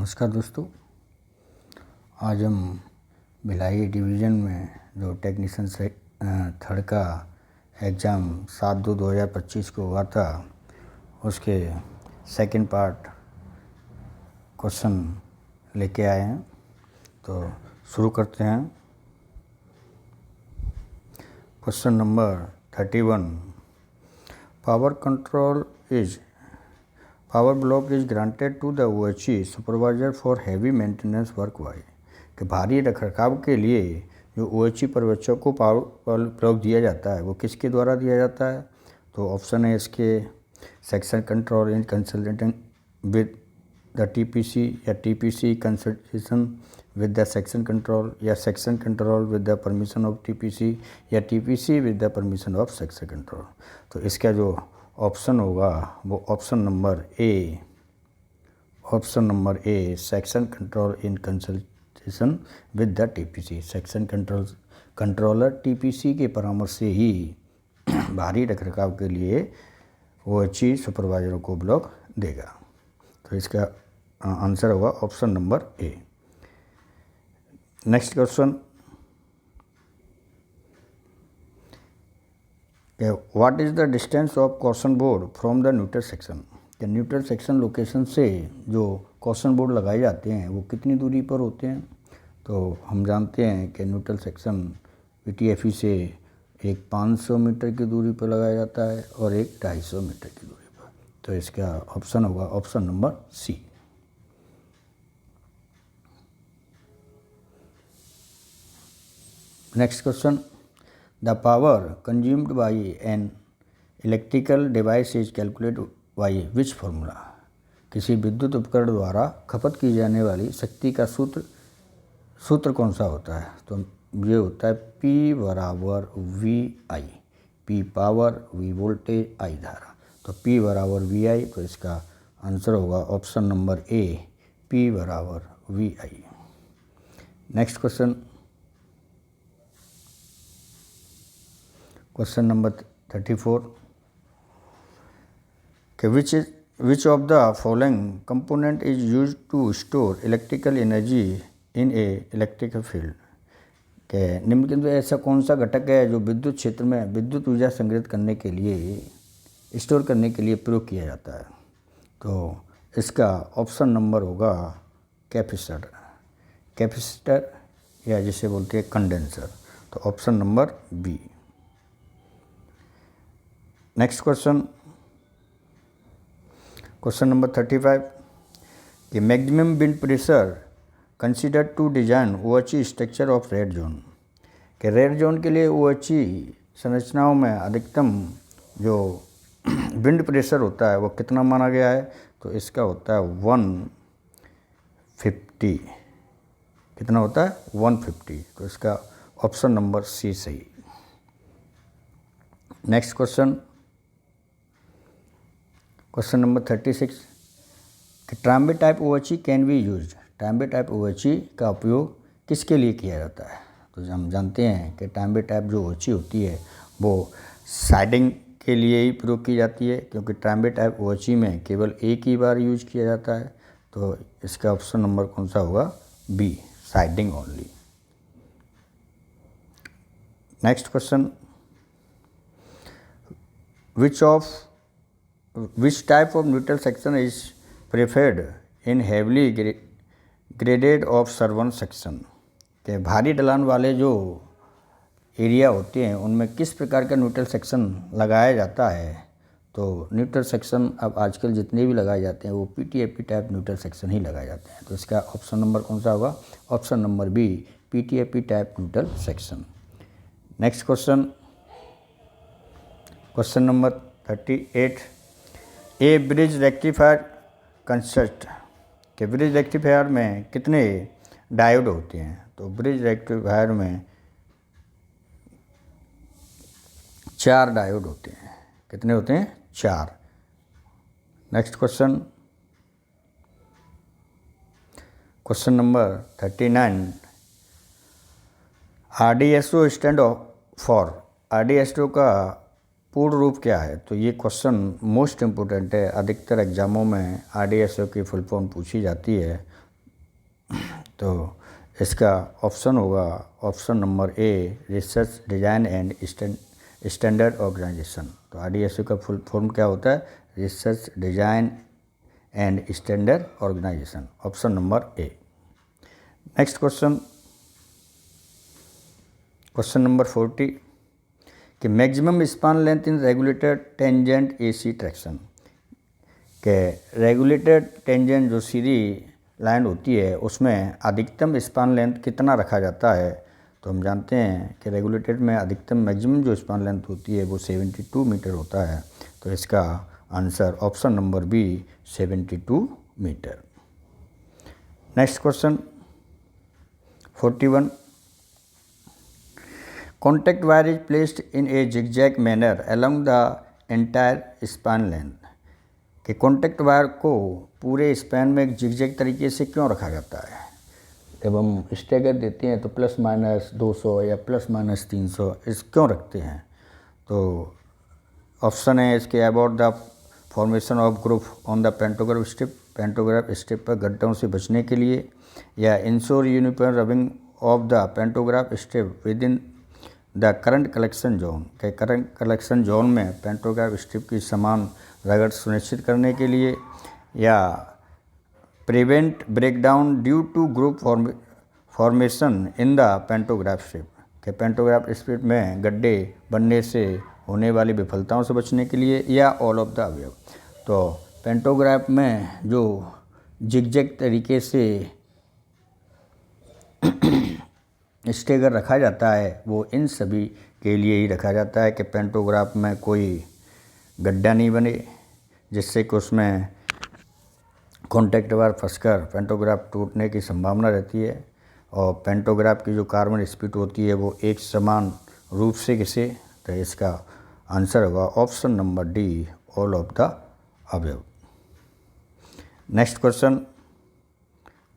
नमस्कार दोस्तों, आज हम भिलाई डिवीज़न में जो टेक्नीशियन से थर्ड का एग्ज़ाम 7/2/2025 को हुआ था, उसके सेकंड पार्ट क्वेश्चन लेके आए हैं। तो शुरू करते हैं। Question number 31, Power block is granted to the OHE supervisor for heavy maintenance work by कि भारी रखरखाव के लिए जो OHE पर्यवेक्षक को पावर ब्लॉक दिया जाता है वो किसके द्वारा दिया जाता है। तो ऑप्शन है इसके section control in consultant with the TPC या TPC consultation with the section control या section control with the permission of TPC या TPC with the permission of section control. तो इसका जो ऑप्शन होगा वो option number A section control in consultation with the TPC। Section controller TPC के परामर्श से ही भारी रखरखाव के लिए OHE सुपरवाइजरों को ब्लॉक देगा। तो इसका आंसर होगा option number A. Next question, what is the distance of question board from the neutral section. कि न्यूट्रल सेक्शन लोकेशन से जो क्वेश्चन बोर्ड लगाए जाते हैं वो कितनी दूरी पर होते हैं। तो हम जानते हैं कि न्यूट्रल सेक्शन PTFE से एक 500 मीटर की दूरी पर लगाया जाता है और एक 250 मीटर की दूरी पर। तो इसका ऑप्शन होगा option number C. Next question, the power consumed by an electrical device is calculate by which formula. किसी विद्युत उपकरण द्वारा खपत की जाने वाली शक्ति का सूत्र कौन सा होता है। तो ये होता है P बराबर VI। P power, V voltage, I धारा। तो P बराबर VI। तो इसका आंसर होगा ऑप्शन नंबर ए P बराबर VI। Next question, question number 34 कि which of the following component is used to store electrical energy in a electrical field. के निम्नलिखित में ऐसा कौन सा घटक है जो विद्युत क्षेत्र में विद्युत ऊर्जा संग्रहित करने के लिए स्टोर करने के लिए प्रयोग किया जाता है। तो इसका ऑप्शन नंबर होगा कैपेसिटर या जिसे बोलते हैं कंडेंसर। तो option number B. Next question number 35 कि maximum build pressure consider to design OHE structure of red zone. कि रेड जोन के लिए OHE संरचनाओं में अधिकतम जो विंड प्रेशर होता है वो कितना माना गया है। तो इसका होता है 150। कितना होता है 150। तो इसका ऑप्शन नंबर सी सही। नेक्स्ट क्वेश्चन नंबर 36 कि Trombay type OHE can be used. Trombay type OHE का उपयोग किसके लिए किया जाता है। तो हम जानते हैं कि ट्राम्बे टाइप जो OHE होती है वो साइडिंग के लिए ही प्रयोग की जाती है, क्योंकि ट्राम्बे टाइप OHE में केवल एक ही बार यूज किया जाता है। तो इसका ऑप्शन नंबर कौन सा होगा B, siding only. Next question, which type of neutral section is preferred in heavily graded observation section। के भारी ढलान वाले जो एरिया होते हैं उनमें किस प्रकार का न्यूट्रल सेक्शन लगाया जाता है। तो न्यूट्रल सेक्शन अब आजकल जितने भी लगाए जाते हैं वो PTFE टाइप न्यूट्रल सेक्शन ही लगाए जाते हैं। तो इसका ऑप्शन नंबर कौन सा होगा option number B, PTFE type neutral section. Next question number 38 a bridge rectifier consist. के ब्रिज रेक्टिफायर में कितने डायोड होते हैं। तो ब्रिज रेक्टिफायर में 4 डायोड होते हैं। कितने होते हैं 4। Next question number 39 RDSO stand for. RDSO का पूर्ण रूप क्या है। तो ये क्वेश्चन मोस्ट इम्पोर्टेंट है। अधिकतर एग्जामों में RDSO की फुल फॉर्म पूछी जाती है। तो इसका ऑप्शन होगा option number A, research design and standard organisation. तो RDSO का फुल फॉर्म क्या होता है? Research design and standard organisation, option number A. Next question, question number 40 कि maximum span length in regulated tangent AC traction, के regulated tangent जो सीधी line होती है उसमें अधिकतम स्पान लेंथ कितना रखा जाता है? तो हम जानते हैं कि रेगुलेटेड में अधिकतम मैक्सिमम जो स्पान लेंथ होती है वो 72 मीटर होता है। तो इसका answer option number B 72 metre. Next question 41 contact wire is placed in a zigzag manner along the entire span length, कि कॉन्टैक्ट वायर को पूरे स्पैन में एक जिगजैग तरीके से क्यों रखा जाता है? जब हम स्टैगर देते हैं तो प्लस माइनस 200 या प्लस माइनस 300 इस क्यों रखते हैं? तो ऑप्शन है इसके about the formation of groove on the pantograph strip, pantograph strip पर गड्ढों से बचने के लिए, या ensure uniform rubbing of the pantograph strip within the current collection zone, के करंट कलेक्शन जोन में पेंटोग्राफ स्ट्रिप की समान रगड़ सुनिश्चित करने के लिए, या prevent breakdown due to groove formation in the pantograph strip, के पेंटोग्राफ स्ट्रिप में गड्ढे बनने से होने वाली विफलताओं से बचने के लिए, या ऑल ऑफ द अबव। तो पेंटोग्राफ में जो जिगजैग तरीके से स्टेगर रखा जाता है वो इन सभी के लिए ही रखा जाता है कि पेंटोग्राफ में कोई गड्ढा नहीं बने जिससे कि उसमें कॉन्टैक्ट वायर फंसकर पेंटोग्राफ टूटने की संभावना रहती है, और पेंटोग्राफ की जो कार्बन स्पीड होती है वो एक समान रूप से घिसे। तो इसका आंसर होगा option number D, all of the above. Next question,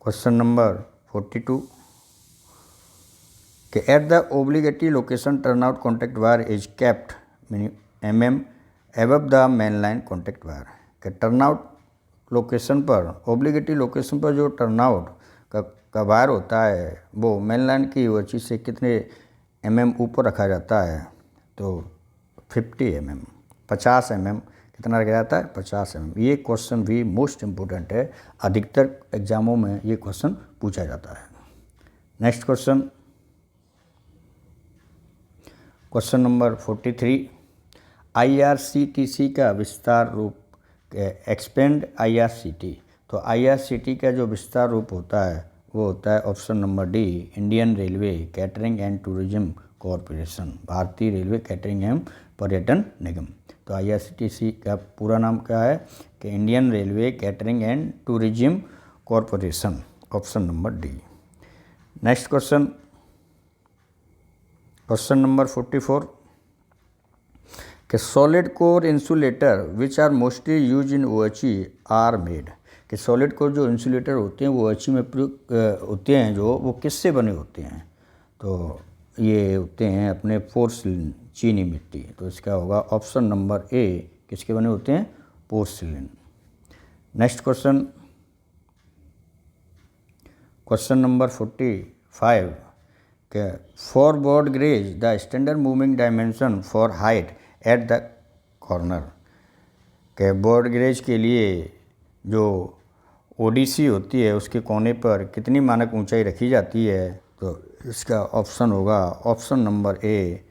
question number 42 कि at the obligatory location turnout contact wire is kept mm above the main line contact wire, के टर्नआउट लोकेशन पर, ओब्लिगेटरी लोकेशन पर जो turnout का wire होता है वो main line की वजह से कितने ऊपर रखा जाता है? तो 50 50 कितना रखा जाता है? 50 ये क्वेश्चन भी मोस्ट इम्पोर्टेंट है, अधिकतर एग्जामों में ये क्वेश्चन पूछा जाता है। Next question, question number 43 IRCTC का विस्तार रूप, एक्सपेंड IRCT। तो IRCT का जो विस्तार रूप होता है वो होता है option number D, Indian railway catering and tourism corporation, भारतीय रेलवे कैटरिंग एवं पर्यटन निगम। तो IRCTC का पूरा नाम क्या है? कि Indian railway catering and tourism corporation, option number D. Next question, question number 44 कि solid core insulator which are mostly use in OHE are made, कि सॉलिड कोर जो इंसुलेटर होते हैं वो OHE में प्रयोग होते हैं, जो वो किससे बने होते हैं? तो ये होते हैं अपने पोर्सिलिन, चीनी मिट्टी। तो इसका होगा ऑप्शन नंबर ए, किसके बने होते हैं? Porcelain. Next question, question number 45 के for board gauge the standard moving dimension for height at the corner, के बोर्ड ग्रेज के लिए जो ODC होती है उसके कोने पर कितनी मानक ऊंचाई रखी जाती है? तो इसका ऑप्शन होगा option number A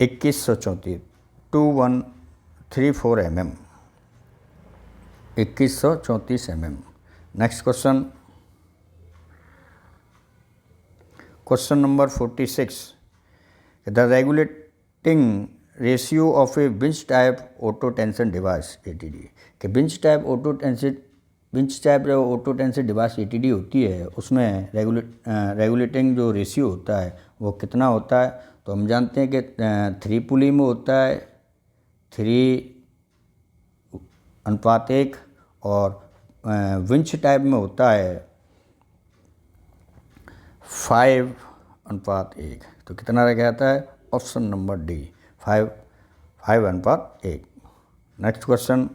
2134 2134 mm, 2134 mm। Next question, question number 46 the regulating ratio of A winch type auto tension device ATD, कि winch type auto tension device ATD होती है उसमें रेगुलेटिंग जो रेशियो होता है वो कितना होता है? तो हम जानते हैं कि 3 पुली में होता है 3:1, और विंच टाइप में होता है 5:1। तो कितना रह जाता है? Option number D, 5:1। Next question,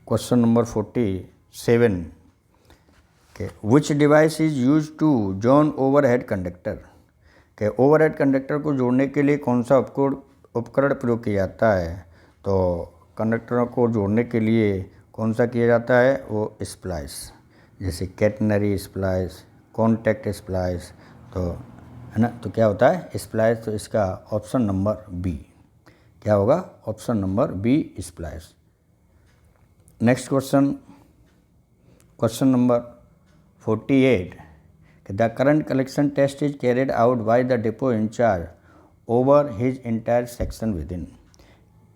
question number 7 के which device is use to join overhead conductor के ओवरहेड कंडक्टर को जोड़ने के लिए कौन सा उपकरण प्रयोग किया जाता है। तो कंडक्टरों को जोड़ने के लिए कौन सा किया जाता है, वो स्प्लाइस, जैसे कैटनरी स्प्लाइस, कॉन्टैक्ट स्प्लाइस, तो है ना। तो क्या होता है स्प्लाइस, तो इसका ऑप्शन नंबर बी क्या होगा, option number B splice. Next question, question number 48 the current collection test is carried out by the depot incharge over his entire section within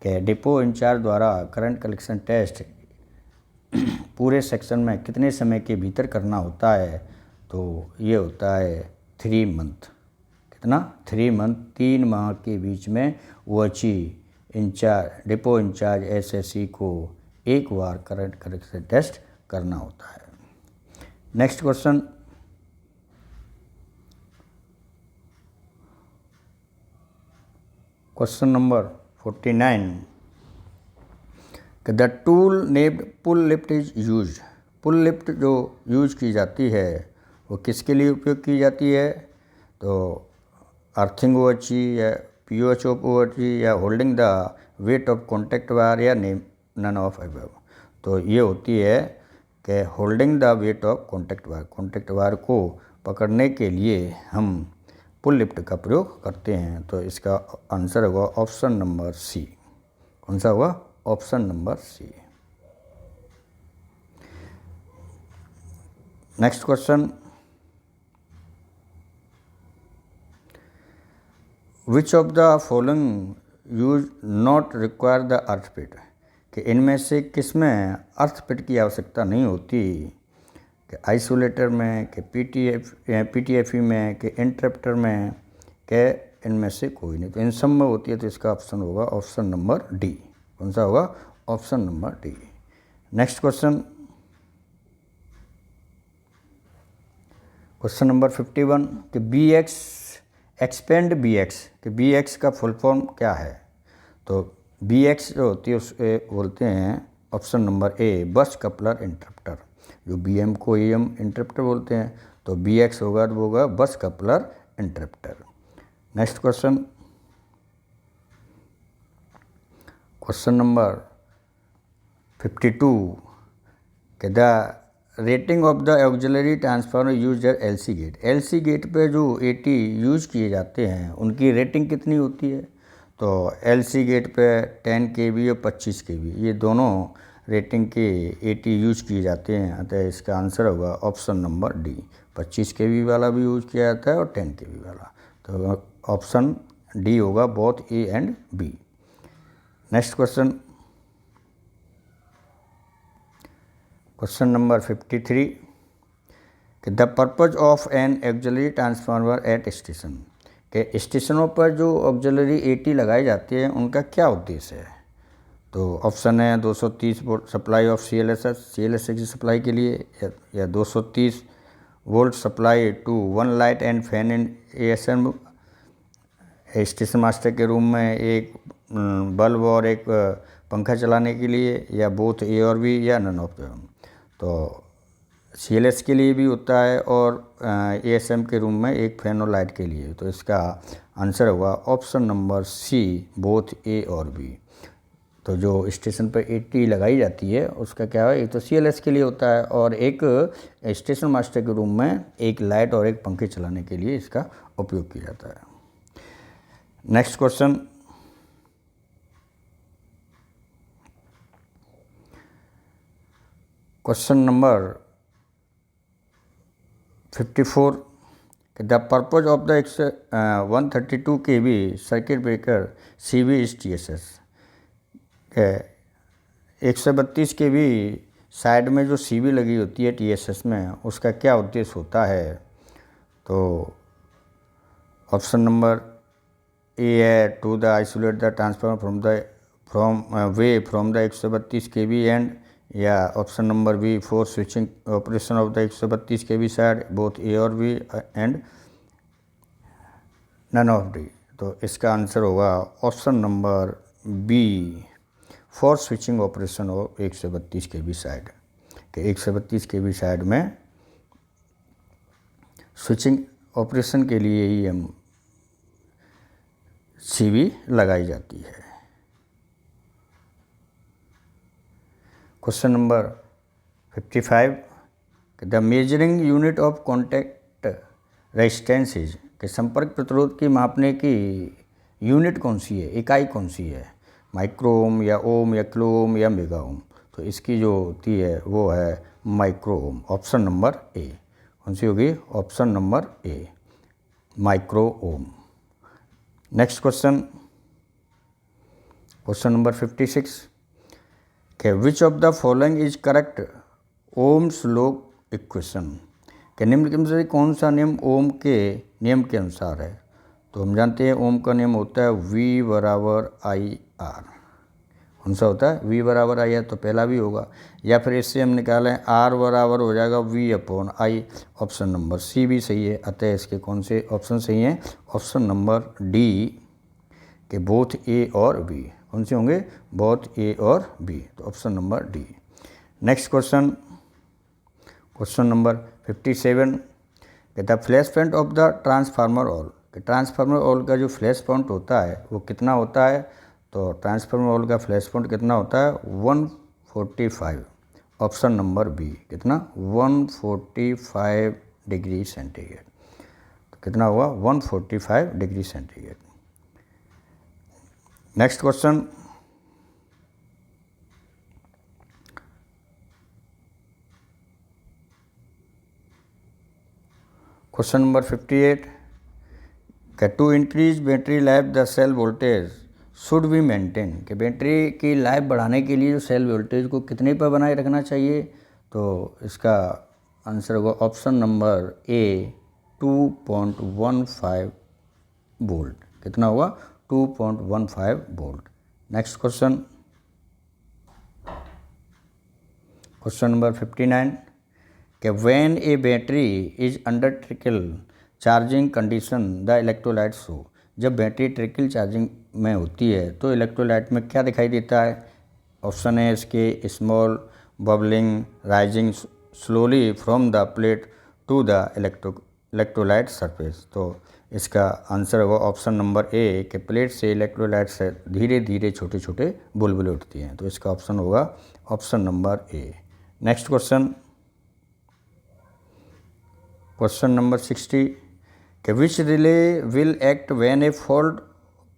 के डिपो इंचार्ज द्वारा current collection test पूरे section में कितने समय के भीतर करना होता है। तो ये होता है 3 मंथ। कितना, 3 मंथ, 3 माह के बीच में OHE incharge, depot incharge SSC को एक बार करंट कलेक्शन टेस्ट करना होता है। Next question, question number 49 the tool named pull lift is use. Pull lift जो यूज की जाती है वो किसके लिए उपयोग की जाती है। तो अर्थिंग ओएचई या पीओएच ऑफ ओएचई या holding the weight of contact wire या नन ऑफ अबव। तो ये होती है कि holding the weight of contact wire को पकड़ने के लिए हम पुल लिफ्ट का प्रयोग करते हैं। तो इसका आंसर होगा ऑप्शन नंबर सी। कौन सा होगा, option number C. Next question, which of the following use not require the earth pit कि इनमें से किस में अर्थ पिट की आवश्यकता नहीं होती। कि आइसोलेटर में, कि पीटीएफई में, कि इंटरप्टर में, के इनमें से कोई नहीं। तो इन सब में होती है, तो इसका ऑप्शन होगा ऑप्शन नंबर डी। कौन सा होगा, option number D. Next question, question number 51 कि B X expand B X, कि बी एक्स का फुल फॉर्म क्या है। तो बी एक्स जो होती है उसे बोलते हैं ऑप्शन नंबर ए बस कपलर इंटरप्टर, जो बी एम को ए एम इंटरप्टर बोलते हैं। तो बी एक्स होगा तो वो होगा bus coupler interrupter. Next question, question number 52 कि the rating of the auxiliary transformer use at LC gate. LC gate पे जो एटी यूज किए जाते हैं उनकी रेटिंग कितनी होती है। तो एलसी गेट पे 10 kV और 25 kV ये दोनों रेटिंग के एटी यूज किए जाते हैं। तो इसका आंसर होगा ऑप्शन नंबर डी, 25 kV वाला भी यूज किया जाता है और 10 kV वाला। तो ऑप्शन डी होगा both A and B. Next question, question number 53 कि the purpose of an auxiliary transformer at station के स्टेशनों पर जो ऑक्सिलरी एटी लगाई जाती है उनका क्या उद्देश्य है। तो ऑप्शन है 230 वोल्ट सप्लाई ऑफ सीएलएसए की सप्लाई के लिए, या 230 volt supply to one light and fan in ASM, station master के रूम में एक बल्ब और एक पंखा चलाने के लिए, या बोथ ए और बी, या नन ऑफ देम। तो सीएलएस के लिए भी होता है और एएसएम के रूम में एक फैन और लाइट के लिए। तो इसका आंसर होगा option number C both A और बी। तो जो स्टेशन पर एटी लगाई जाती है उसका क्या है, एक तो सीएलएस के लिए होता है और एक स्टेशन मास्टर के रूम में एक लाइट और एक पंखे चलाने के लिए इसका उपयोग किया जाता है। Next question, question number 54 the purpose of the 132 kV circuit breaker CB is TSS. 132 kV side में जो सीबी लगी होती है टीएसएस में उसका क्या उद्देश्य होता है। तो ऑप्शन नंबर ए है to the isolate the transformer from the 132 kV end, या option number B for switching operation of the 132 kV side both A और B and none of D. तो इसका आंसर होगा option number B for switching operation of 132 kV side. कि 132 kV side में switching operation के लिए ही हम CV लगाई जाती है। Question number 55, the measuring unit of contact resistance is, कि संपर्क प्रतिरोध की मापने की यूनिट कौन सी है, इकाई कौन सी है, माइक्रो ओम या ओम या किलो ओम या मेगा ओम। तो इसकी जो होती है वो है माइक्रो ओम, ऑप्शन नंबर ए। कौन सी होगी, ऑप्शन नंबर ए, micro ohm. Next question, question number 56, कि which of the following is correct Ohm's law equation, कि निम्न में से कौन सा नियम ओम के नियम के अनुसार है। तो हम जानते हैं ओम का नियम होता है V बराबर आई आर। कौन सा होता है, V बराबर आई आर, तो पहला भी होगा, या फिर इससे हम निकालें R बराबर हो जाएगा V upon I. Option number C भी सही है। अतः इसके कौन से ऑप्शन सही हैं, ऑप्शन नंबर डी के बोथ ए और बी। कौन से होंगे, बोथ ए और बी, तो option number D. Next question, question number 57, the flash point of the transformer all, कि ट्रांसफार्मर ऑल का जो फ्लैश पॉइंट होता है वो कितना होता है। तो ट्रांसफार्मर ऑल का फ्लैश पॉइंट कितना होता है, 145। ऑप्शन नंबर बी, कितना, 145 डिग्री सेंटीग्रेड। तो कितना हुआ, 145 degree centigrade. Next question, question number 58, to increase battery life the cell voltage should be maintain, कि बैटरी की लाइफ बढ़ाने के लिए जो सेल वोल्टेज को कितने पर बनाए रखना चाहिए। तो इसका आंसर होगा ऑप्शन नंबर ए, 2.15 वोल्ट। कितना हुआ, 2.15 volt. Next question, question number 59, कि when A battery is under trickle charging condition the electrolyte show, जब बैटरी ट्रिकल चार्जिंग में होती है तो इलेक्ट्रोलाइट में क्या दिखाई देता है। ऑप्शन है इसके small bubbling rising slowly from the plate to the electrolyte surface. तो इसका आंसर होगा ऑप्शन नंबर ए, कि प्लेट से इलेक्ट्रोलाइट से धीरे धीरे छोटे छोटे बुलबुले उठती हैं। तो इसका ऑप्शन होगा option number A. Next question, question number 60, कि which relay will act when a fault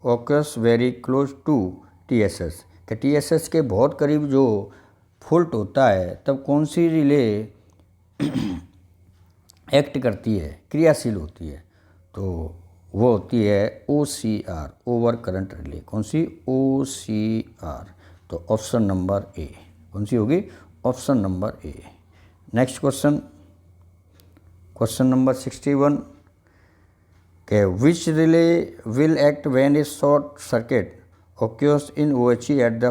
occurs very close to TSS, कि TSS के बहुत करीब जो फॉल्ट होता है तब कौन सी रिले एक्ट करती है, क्रियाशील होती है। तो वो होती है OCR, ओवर करंट रिले। कौन सी, OCR। तो ऑप्शन नंबर ए, कौन सी होगी, option number A. Next question, question number 61, कि which relay will act when A short circuit occurs in OHE at the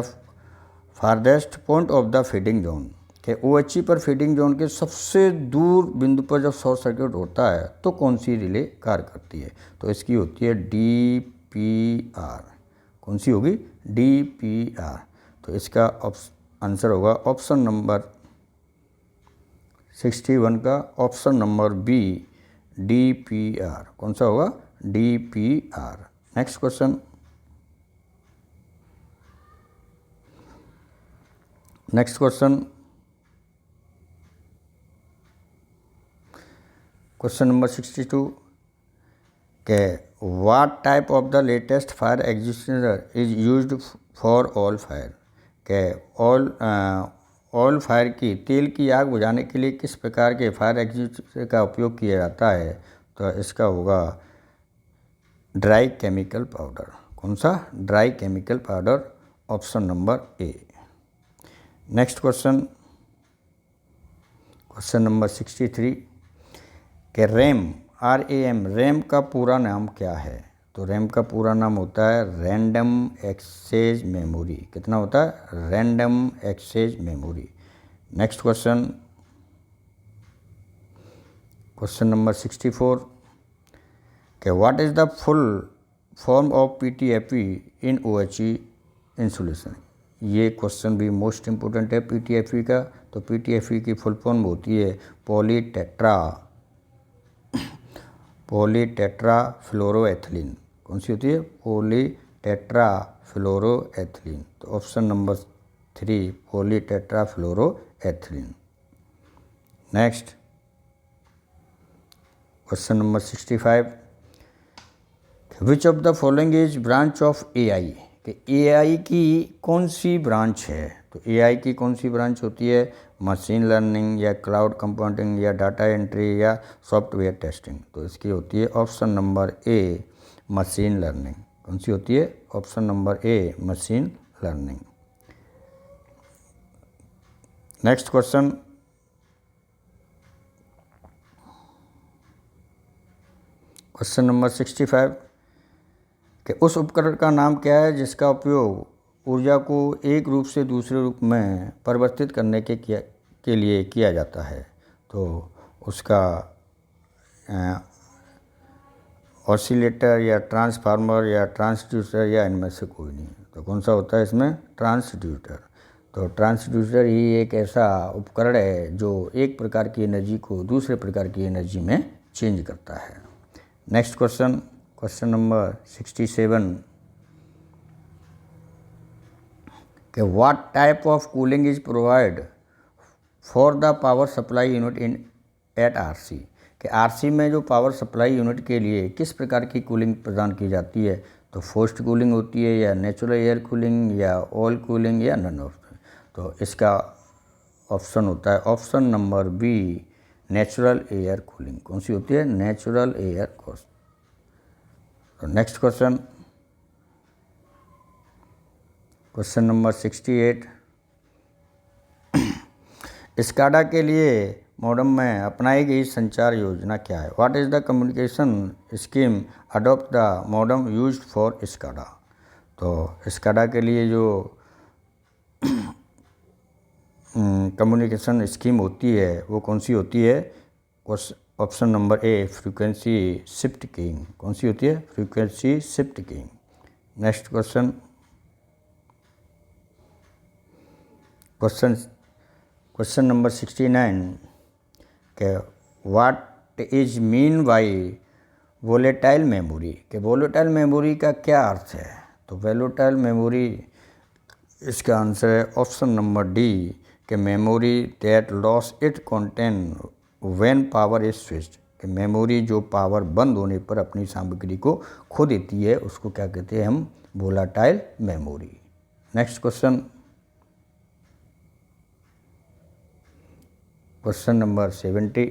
farthest point of the feeding zone, कि OHE पर feeding zone के सबसे दूर बिंदु पर जब शॉर्ट सर्किट होता है तो कौन सी रिले कार्य करती है। तो इसकी होती है DPR। कौन सी होगी, DPR। तो इसका आंसर होगा ऑप्शन नंबर 61 का ऑप्शन नंबर बी, DPR। कौन सा होगा, DPR। Next question, next question, question number 62, के what type of the latest fire extinguisher is used for all fire, के ऑयल फायर की तेल की आग बुझाने के लिए किस प्रकार के फायर एक्सटिंग्विशर का उपयोग किया जाता है। तो इसका होगा ड्राई केमिकल पाउडर। कौन सा, dry chemical powder, option number A. Next question, question number 63, कि रैम का पूरा नाम क्या है। तो रैम का पूरा नाम होता है रैंडम एक्सेस मेमोरी। कितना होता है, random access memory. Next question, question number 64, कि what is the full form of PTFE in OHE insulation. ये क्वेश्चन भी मोस्ट इम्पोर्टेंट है पीटीएफई का। तो पीटीएफई की फुल फॉर्म होती है पॉलीटेट्राफ्लोरोएथिलीन। कौन सी होती है? पॉलीटेट्राफ्लोरोएथिलीन। तो option number 3 polytetrafluoroethylene. Next question number 65, which of the following is branch of AI? कि एआई की कौन सी ब्रांच है? तो एआई की कौन सी ब्रांच होती है? मशीन लर्निंग या क्लाउड कंप्यूटिंग या डाटा एंट्री या सॉफ्टवेयर टेस्टिंग? तो इसकी होती है ऑप्शन नंबर ए मशीन लर्निंग। कौन सी होती है? ऑप्शन नंबर ए machine learning. Next question, question number 65, कि उस उपकरण का नाम क्या है जिसका उपयोग ऊर्जा को एक रूप से दूसरे रूप में परिवर्तित करने के लिए किया जाता है? तो उसका ऑसिलेटर या ट्रांसफार्मर या ट्रांसड्यूसर या इनमें से कोई नहीं। तो कौन सा होता है इसमें? ट्रांसड्यूसर। तो ट्रांसड्यूसर ही एक ऐसा उपकरण है जो एक प्रकार की एनर्जी को दूसरे प्रकार की एनर्जी में चेंज करता है। नेक्स्ट क्वेश्चन, क्वेश्चन नंबर 67, कि what type of cooling is provide for the power supply unit in at RC? कि आरसी में जो पावर सप्लाई यूनिट के लिए किस प्रकार की कूलिंग प्रदान की जाती है? तो फोर्स्ड कूलिंग होती है या नेचुरल एयर कूलिंग या ऑयल कूलिंग या नन ऑफ? तो इसका ऑप्शन होता है option number B natural air cooling. कौन सी होती है? Natural air cooling. तो next question, question number 68, SCADA के लिए मॉडम में अपनाई गई संचार योजना क्या है? What is the communication scheme adopt the modem used for SCADA? तो स्काडा के लिए जो कम्युनिकेशन स्कीम होती है वो कौन सी होती है? ऑप्शन नंबर ए फ्रीक्वेंसी शिफ्ट कीइंग। कौन सी होती है? Frequency shift keying. Next question, question number 69, के what is mean by volatile memory? के वोलेटाइल मेमोरी का क्या अर्थ है? तो वोलेटाइल मेमोरी, इसका आंसर है ऑप्शन नंबर डी कि memory that loss it content when power is switched. कि मेमोरी जो पावर बंद होने पर अपनी सामग्री को खो देती है उसको क्या कहते हैं हम? Volatile memory. Next question, question number 70,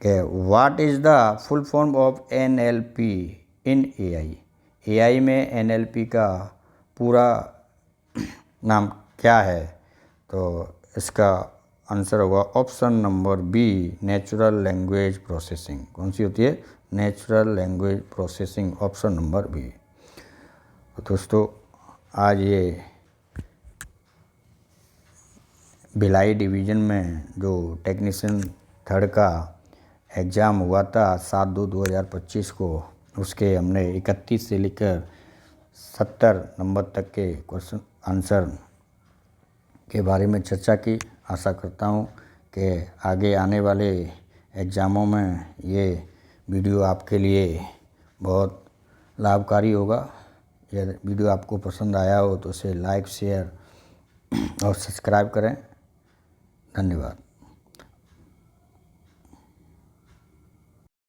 के what is the full form of NLP in AI? AI में एनएलपी का पूरा नाम क्या है? तो इसका आंसर होगा option number B natural language processing. कौन सी होती है? Natural language processing, option number B. तो दोस्तों आज ये भिलाई डिवीज़न में जो टेक्नीशियन थर्ड का एग्ज़ाम हुआ था 7/2/2025 को, उसके हमने 31 से लेकर 70 नंबर तक के क्वेश्चन आंसर के बारे में चर्चा की। आशा करता हूँ कि आगे आने वाले एग्ज़ामों में ये वीडियो आपके लिए बहुत लाभकारी होगा। यदि वीडियो आपको पसंद आया हो तो उसे लाइक, शेयर और सब्सक्राइब करें। धन्यवाद।